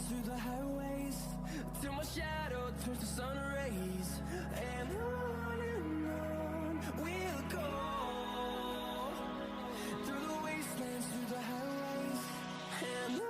through the highways, till my shadow turns to sun rays. And on we'll go, through the wastelands, through the highways, and on.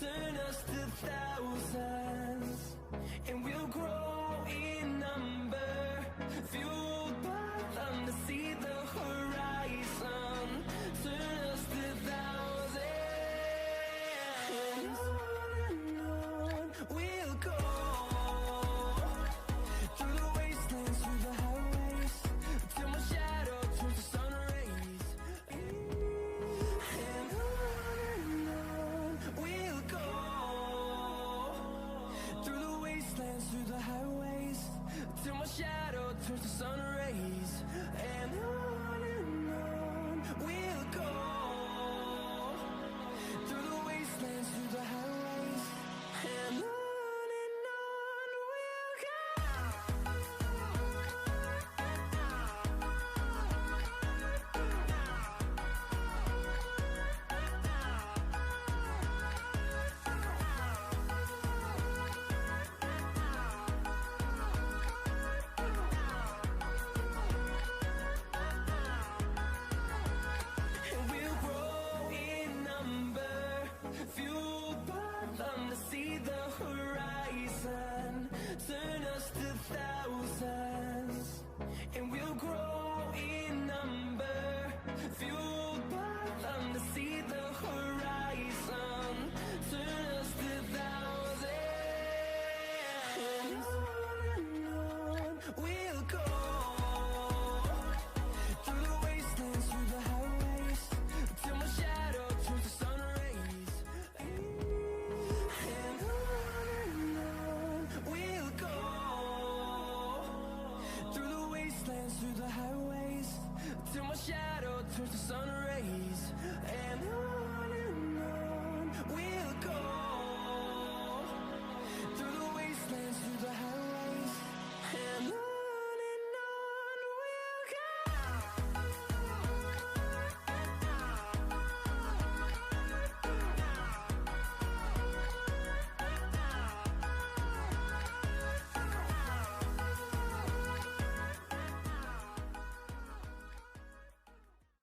Turn us to thousands, and we'll grow in number, fueled by them to see the horizon. Turn us to thousands, and on we'll go, through the wastelands, through the highways, till my shadow turns to sun rays. And on we'll go, through the wastelands, through the highways, till my shadow turns to sun rays.